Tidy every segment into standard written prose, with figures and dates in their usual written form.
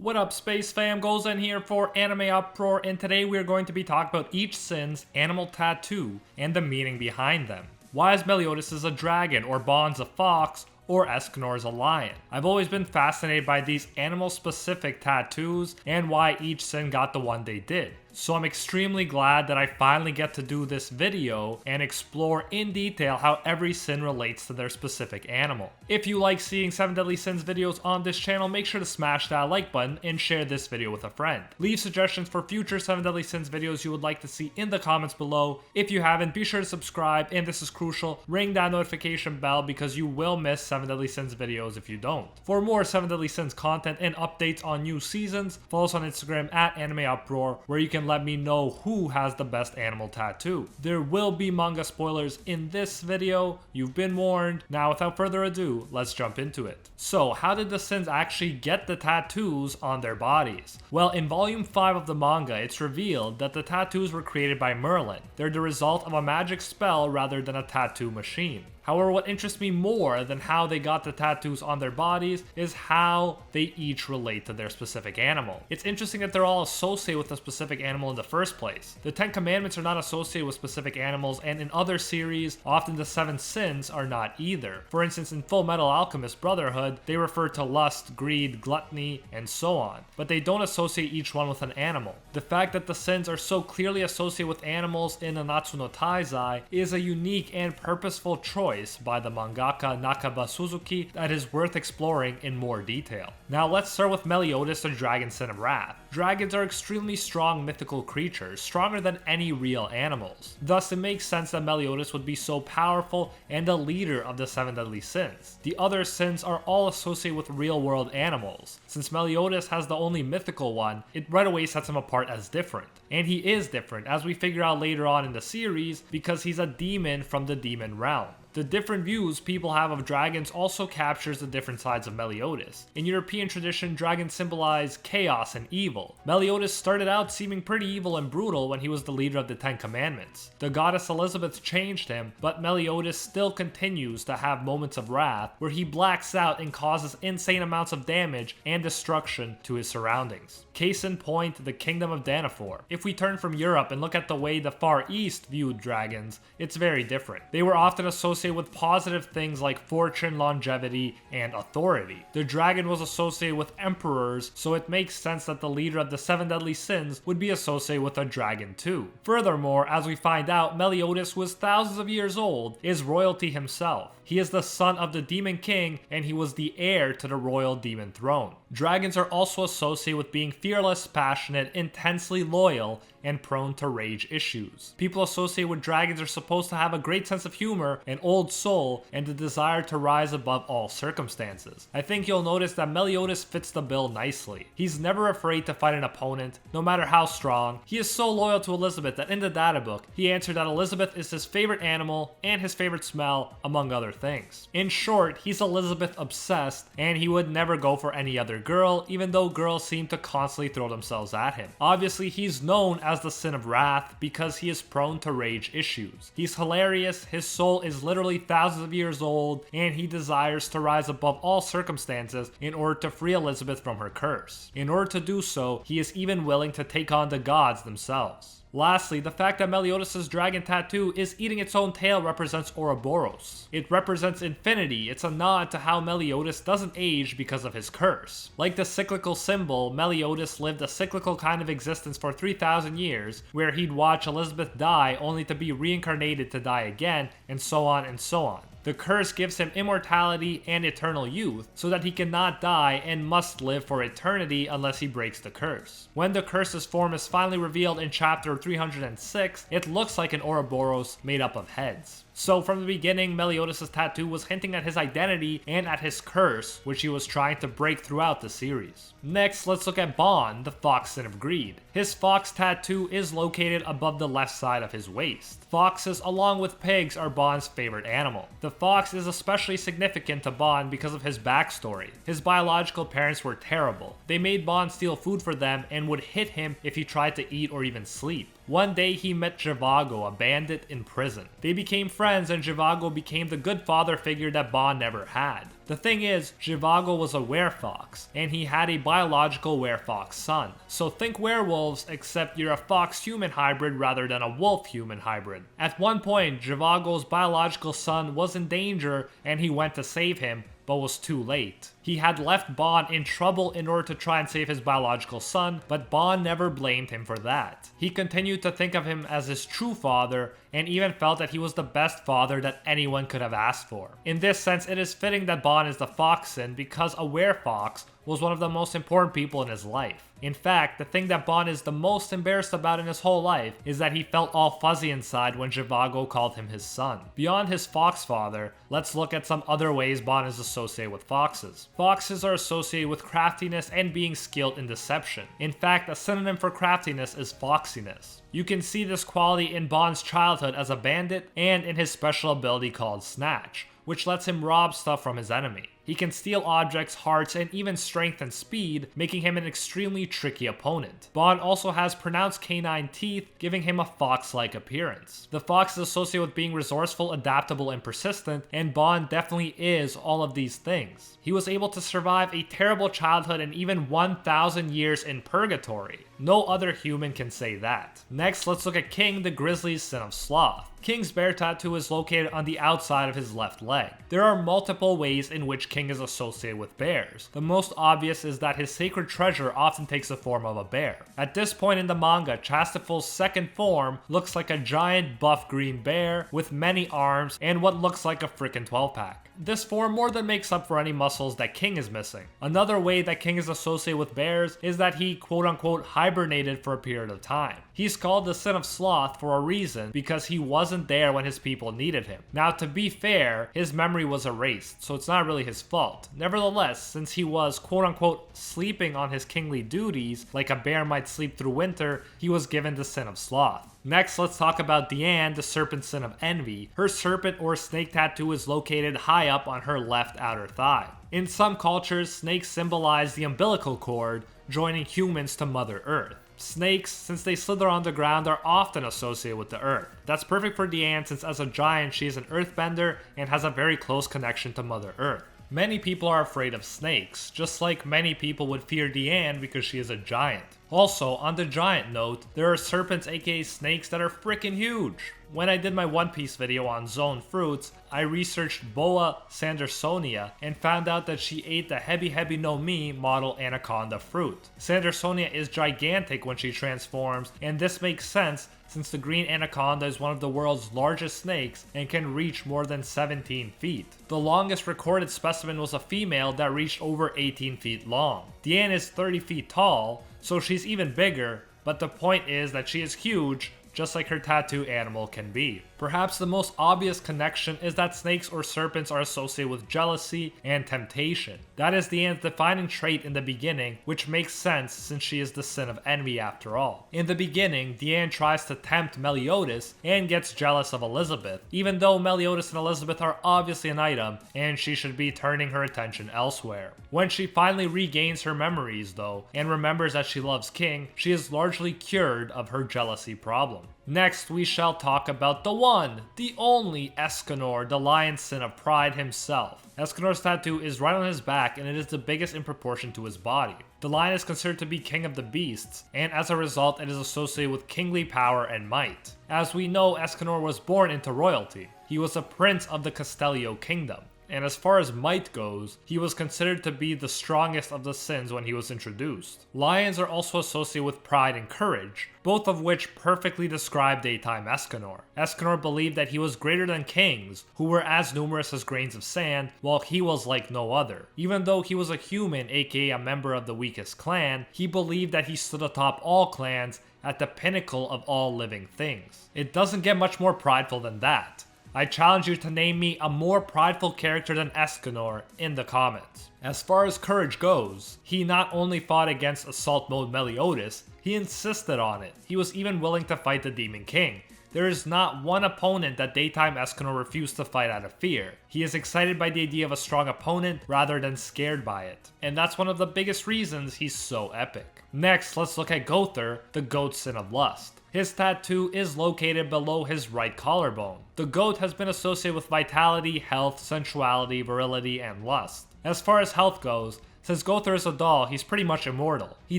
What up, Space Fam? Goes in here for AnimeUproar, and today we are going to be talking about each Sin's animal tattoo and the meaning behind them. Why is Meliodas a dragon, or Bond's a fox, or Escanor's a lion? I've always been fascinated by these animal-specific tattoos and why each Sin got the one they did. So I'm extremely glad that I finally get to do this video and explore in detail how every Sin relates to their specific animal. If you like seeing 7 Deadly Sins videos on this channel, make sure to smash that like button and share this video with a friend. Leave suggestions for future 7 Deadly Sins videos you would like to see in the comments below. If you haven't, be sure to subscribe, and this is crucial, ring that notification bell because you will miss 7 Deadly Sins videos if you don't. For more 7 Deadly Sins content and updates on new seasons, follow us on Instagram at AnimeUproar, where you can let me know who has the best animal tattoo. There will be manga spoilers in this video, you've been warned. Now without further ado, let's jump into it. So how did the Sins actually get the tattoos on their bodies? Well, in volume 5 of the manga, it's revealed that the tattoos were created by Merlin. They're the result of a magic spell rather than a tattoo machine. However, what interests me more than how they got the tattoos on their bodies is how they each relate to their specific animal. It's interesting that they're all associated with a specific animal in the first place. The 10 Commandments are not associated with specific animals, and in other series, often the 7 Sins are not either. For instance, in Full Metal Alchemist Brotherhood, they refer to lust, greed, gluttony, and so on, but they don't associate each one with an animal. The fact that the Sins are so clearly associated with animals in Nanatsu no Taizai is a unique and purposeful choice by the mangaka Nakaba Suzuki that is worth exploring in more detail. Now let's start with Meliodas, the Dragon Sin of Wrath. Dragons are extremely strong mythical creatures, stronger than any real animals. Thus it makes sense that Meliodas would be so powerful and a leader of the 7 Deadly Sins. The other Sins are all associated with real world animals. Since Meliodas has the only mythical one, it right away sets him apart as different. And he is different, as we figure out later on in the series, because he's a demon from the demon realm. The different views people have of dragons also captures the different sides of Meliodas. In European tradition, dragons symbolize chaos and evil. Meliodas started out seeming pretty evil and brutal when he was the leader of the 10 Commandments. The goddess Elizabeth changed him, but Meliodas still continues to have moments of wrath where he blacks out and causes insane amounts of damage and destruction to his surroundings. Case in point, the kingdom of Danafor. If we turn from Europe and look at the way the Far East viewed dragons, it's very different. They were often associated with positive things like fortune, longevity, and authority. The dragon was associated with emperors, so it makes sense that the leader of the 7 Deadly Sins would be associated with a dragon too. Furthermore, as we find out, Meliodas, who is thousands of years old, is royalty himself. He is the son of the Demon King, and he was the heir to the royal demon throne. Dragons are also associated with being fearless, passionate, intensely loyal, and prone to rage issues. People associated with dragons are supposed to have a great sense of humor, an old soul, and the desire to rise above all circumstances. I think you'll notice that Meliodas fits the bill nicely. He's never afraid to fight an opponent, no matter how strong. He is so loyal to Elizabeth that in the data book, he answered that Elizabeth is his favorite animal and his favorite smell, among other things. In short, he's Elizabeth obsessed, and he would never go for any other girl, even though girls seem to constantly throw themselves at him. Obviously, he's known as the Sin of Wrath because he is prone to rage issues. He's hilarious, his soul is literally thousands of years old, and he desires to rise above all circumstances in order to free Elizabeth from her curse. In order to do so, he is even willing to take on the gods themselves. Lastly, the fact that Meliodas' dragon tattoo is eating its own tail represents Ouroboros. It represents infinity. It's a nod to how Meliodas doesn't age because of his curse. Like the cyclical symbol, Meliodas lived a cyclical kind of existence for 3,000 years, where he'd watch Elizabeth die only to be reincarnated to die again, and so on and so on. The curse gives him immortality and eternal youth, so that he cannot die and must live for eternity unless he breaks the curse. When the curse's form is finally revealed in chapter 306, it looks like an Ouroboros made up of heads. So from the beginning, Meliodas' tattoo was hinting at his identity and at his curse, which he was trying to break throughout the series. Next, let's look at Bond, the Fox Sin of Greed. His fox tattoo is located above the left side of his waist. Foxes, along with pigs, are Bond's favorite animal. The fox is especially significant to Bond because of his backstory. His biological parents were terrible. They made Bond steal food for them and would hit him if he tried to eat or even sleep. One day he met Zhivago, a bandit in prison. They became friends and Zhivago became the good father figure that Bon never had. The thing is, Zhivago was a werefox, and he had a biological werefox son. So think werewolves, except you're a fox-human hybrid rather than a wolf-human hybrid. At one point, Zhivago's biological son was in danger and he went to save him, but was too late. He had left Bon in trouble in order to try and save his biological son, but Bon never blamed him for that. He continued to think of him as his true father, and even felt that he was the best father that anyone could have asked for. In this sense, it is fitting that Bon is the foxen because a werefox was one of the most important people in his life. In fact, the thing that Bon is the most embarrassed about in his whole life is that he felt all fuzzy inside when Zhivago called him his son. Beyond his fox father, let's look at some other ways Bon is associated with foxes. Foxes are associated with craftiness and being skilled in deception. In fact, a synonym for craftiness is foxiness. You can see this quality in Bon's childhood as a bandit and in his special ability called Snatch, which lets him rob stuff from his enemy. He can steal objects, hearts, and even strength and speed, making him an extremely tricky opponent. Bon also has pronounced canine teeth, giving him a fox-like appearance. The fox is associated with being resourceful, adaptable, and persistent, and Bon definitely is all of these things. He was able to survive a terrible childhood and even 1,000 years in purgatory. No other human can say that. Next, let's look at King, the Grizzly's son of Sloth. King's bear tattoo is located on the outside of his left leg. There are multiple ways in which King is associated with bears. The most obvious is that his sacred treasure often takes the form of a bear. At this point in the manga, Chastaful's second form looks like a giant buff green bear with many arms and what looks like a frickin' 12-pack. This form more than makes up for any muscles that King is missing. Another way that King is associated with bears is that he quote-unquote hibernated for a period of time. He's called the son of Sloth for a reason because he wasn't there when his people needed him. Now, to be fair, his memory was erased, so it's not really his fault. Nevertheless, since he was quote-unquote sleeping on his kingly duties, like a bear might sleep through winter, he was given the son of Sloth. Next, let's talk about Dianne, the Serpent son of Envy. Her serpent or snake tattoo is located high up on her left outer thigh. In some cultures, snakes symbolize the umbilical cord, joining humans to Mother Earth. Snakes, since they slither on the ground, are often associated with the earth. That's perfect for Dianne since as a giant she is an earthbender and has a very close connection to Mother Earth. Many people are afraid of snakes, just like many people would fear Dianne because she is a giant. Also, on the giant note, there are serpents aka snakes that are freaking huge. When I did my One Piece video on zone fruits, I researched Boa Sandersonia and found out that she ate the Hebi no Mi model anaconda fruit. Sandersonia is gigantic when she transforms, and this makes sense since the green anaconda is one of the world's largest snakes and can reach more than 17 feet. The longest recorded specimen was a female that reached over 18 feet long. Dianne is 30 feet tall, so she's even bigger, but the point is that she is huge, just like her tattoo animal can be. Perhaps the most obvious connection is that snakes or serpents are associated with jealousy and temptation. That is Dianne's defining trait in the beginning, which makes sense since she is the sin of envy after all. In the beginning, Dianne tries to tempt Meliodas and gets jealous of Elizabeth, even though Meliodas and Elizabeth are obviously an item and she should be turning her attention elsewhere. When she finally regains her memories though, and remembers that she loves King, she is largely cured of her jealousy problem. Next, we shall talk about the one, the only Escanor, the lion son of pride himself. Escanor's tattoo is right on his back and it is the biggest in proportion to his body. The lion is considered to be king of the beasts, and as a result it is associated with kingly power and might. As we know, Escanor was born into royalty. He was a prince of the Castellio kingdom. And as far as might goes, he was considered to be the strongest of the sins when he was introduced. Lions are also associated with pride and courage, both of which perfectly describe daytime Escanor. Escanor believed that he was greater than kings, who were as numerous as grains of sand, while he was like no other. Even though he was a human, aka a member of the weakest clan, he believed that he stood atop all clans at the pinnacle of all living things. It doesn't get much more prideful than that. I challenge you to name me a more prideful character than Escanor in the comments. As far as courage goes, he not only fought against Assault Mode Meliodas, he insisted on it. He was even willing to fight the Demon King. There is not one opponent that daytime Escanor refused to fight out of fear. He is excited by the idea of a strong opponent rather than scared by it. And that's one of the biggest reasons he's so epic. Next, let's look at Gowther, the goat sin of lust. His tattoo is located below his right collarbone. The goat has been associated with vitality, health, sensuality, virility, and lust. As far as health goes, since Gowther is a doll, he's pretty much immortal. He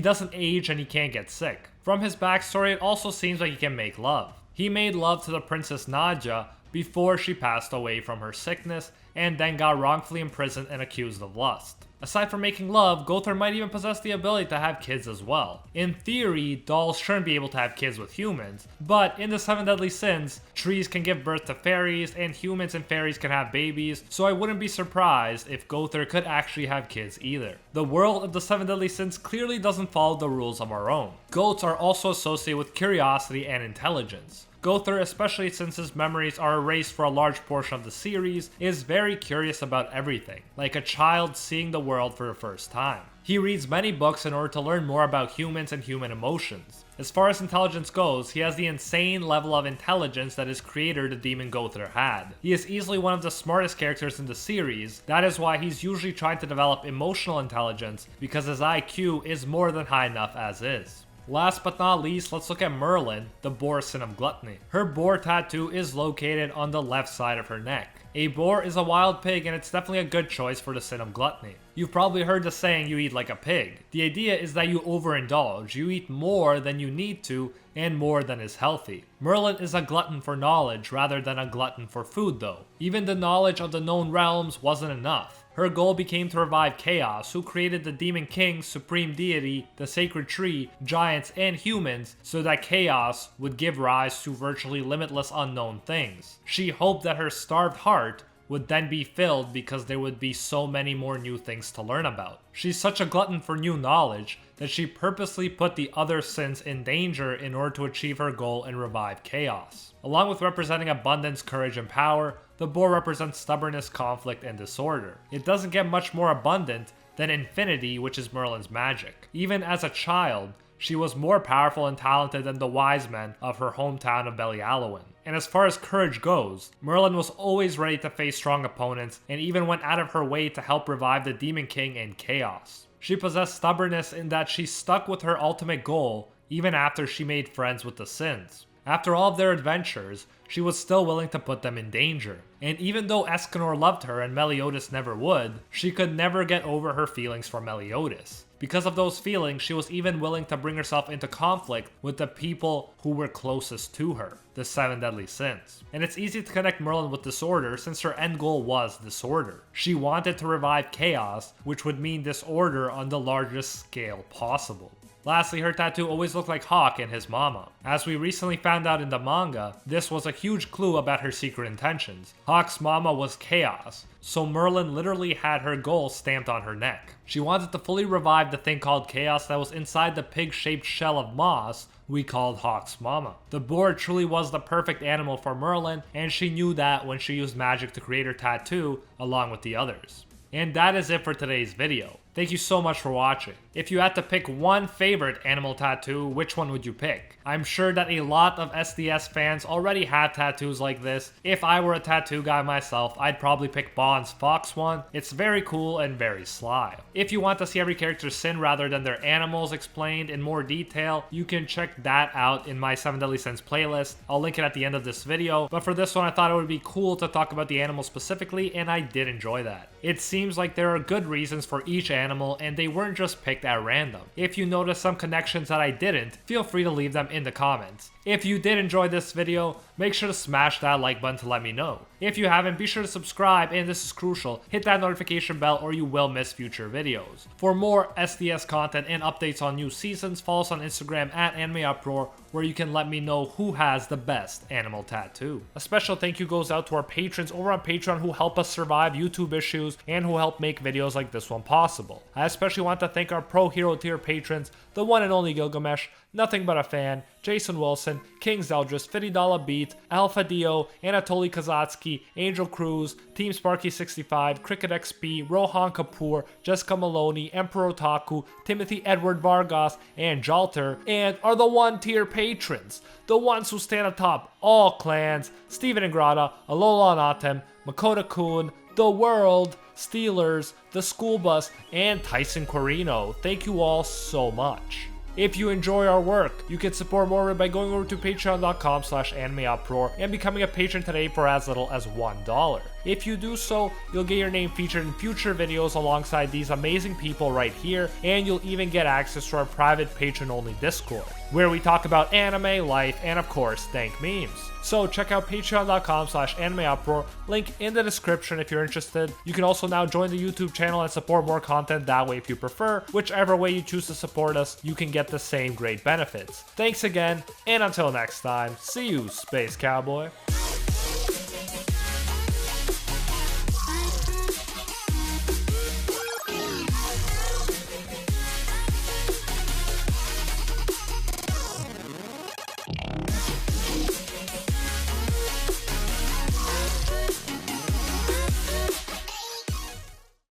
doesn't age and he can't get sick. From his backstory, it also seems like he can make love. He made love to the Princess Nadia before she passed away from her sickness and then got wrongfully imprisoned and accused of lust. Aside from making love, Gowther might even possess the ability to have kids as well. In theory, dolls shouldn't be able to have kids with humans, but in the 7 deadly sins, trees can give birth to fairies and humans and fairies can have babies, so I wouldn't be surprised if Gowther could actually have kids either. The world of the 7 deadly sins clearly doesn't follow the rules of our own. Goats are also associated with curiosity and intelligence. Gowther, especially since his memories are erased for a large portion of the series, is very curious about everything, like a child seeing the world for the first time. He reads many books in order to learn more about humans and human emotions. As far as intelligence goes, he has the insane level of intelligence that his creator, the demon Gowther, had. He is easily one of the smartest characters in the series. That is why he's usually trying to develop emotional intelligence, because his IQ is more than high enough as is. Last but not least, let's look at Merlin, the boar sin of gluttony. Her boar tattoo is located on the left side of her neck. A boar is a wild pig and it's definitely a good choice for the sin of gluttony. You've probably heard the saying, you eat like a pig. The idea is that you overindulge, you eat more than you need to and more than is healthy. Merlin is a glutton for knowledge rather than a glutton for food though. Even the knowledge of the known realms wasn't enough. Her goal became to revive Chaos, who created the Demon King, Supreme Deity, the Sacred Tree, giants, and humans, so that Chaos would give rise to virtually limitless unknown things. She hoped that her starved heart would then be filled because there would be so many more new things to learn about. She's such a glutton for new knowledge that she purposely put the other sins in danger in order to achieve her goal and revive Chaos. Along with representing abundance, courage, and power, the boar represents stubbornness, conflict, and disorder. It doesn't get much more abundant than infinity, which is Merlin's magic. Even as a child, she was more powerful and talented than the wise men of her hometown of Belialawan. And as far as courage goes, Merlin was always ready to face strong opponents and even went out of her way to help revive the Demon King and Chaos. She possessed stubbornness in that she stuck with her ultimate goal even after she made friends with the Sins. After all of their adventures, she was still willing to put them in danger. And even though Escanor loved her and Meliodas never would, she could never get over her feelings for Meliodas. Because of those feelings, she was even willing to bring herself into conflict with the people who were closest to her, the 7 deadly sins. And it's easy to connect Merlin with disorder since her end goal was disorder. She wanted to revive Chaos, which would mean disorder on the largest scale possible. Lastly, her tattoo always looked like Hawk and his mama. As we recently found out in the manga, this was a huge clue about her secret intentions. Hawk's mama was Chaos, so Merlin literally had her goal stamped on her neck. She wanted to fully revive the thing called Chaos that was inside the pig-shaped shell of moss we called Hawk's mama. The boar truly was the perfect animal for Merlin, and she knew that when she used magic to create her tattoo along with the others. And that is it for today's video. Thank you so much for watching. If you had to pick one favorite animal tattoo, which one would you pick? I'm sure that a lot of SDS fans already have tattoos like this. If I were a tattoo guy myself, I'd probably pick Bond's fox one. It's very cool and very sly. If you want to see every character's sin rather than their animals explained in more detail, you can check that out in my 7 Deadly Sins playlist. I'll link it at the end of this video. But for this one, I thought it would be cool to talk about the animals specifically, and I did enjoy that. It seems like there are good reasons for each animal, and they weren't just picked at random. If you notice some connections that I didn't, feel free to leave them in the comments. If you did enjoy this video, make sure to smash that like button to let me know. If you haven't, be sure to subscribe, and this is crucial, hit that notification bell or you will miss future videos. For more SDS content and updates on new seasons, follow us on Instagram at AnimeUproar, where you can let me know who has the best animal tattoo. A special thank you goes out to our patrons over on Patreon who help us survive YouTube issues and who help make videos like this one possible. I especially want to thank our Pro Hero tier patrons, the one and only Gilgamesh, Nothing But a Fan, Jason Wilson, King Zeldris, $50 Beat, Alpha Dio, Anatoly Kazatsky, Husky, Angel Cruz, Team Sparky65, Cricket XP, Rohan Kapoor, Jessica Maloney, Emperor Otaku, Timothy Edward Vargas, and Jalter, and are the 1-tier patrons, the ones who stand atop all clans: Steven Ingrata, Alola Anatem, Makoto Kun, The World, Steelers, The School Bus, and Tyson Corino. Thank you all so much. If you enjoy our work, you can support more by going over to patreon.com/AnimeUproar and becoming a patron today for as little as $1. If you do so, you'll get your name featured in future videos alongside these amazing people right here, and you'll even get access to our private patron-only Discord, where we talk about anime, life, and of course, dank memes. So check out patreon.com/AnimeUproar, link in the description if you're interested. You can also now join the YouTube channel and support more content that way if you prefer. Whichever way you choose to support us, you can get the same great benefits. Thanks again, and until next time, see you, Space Cowboy.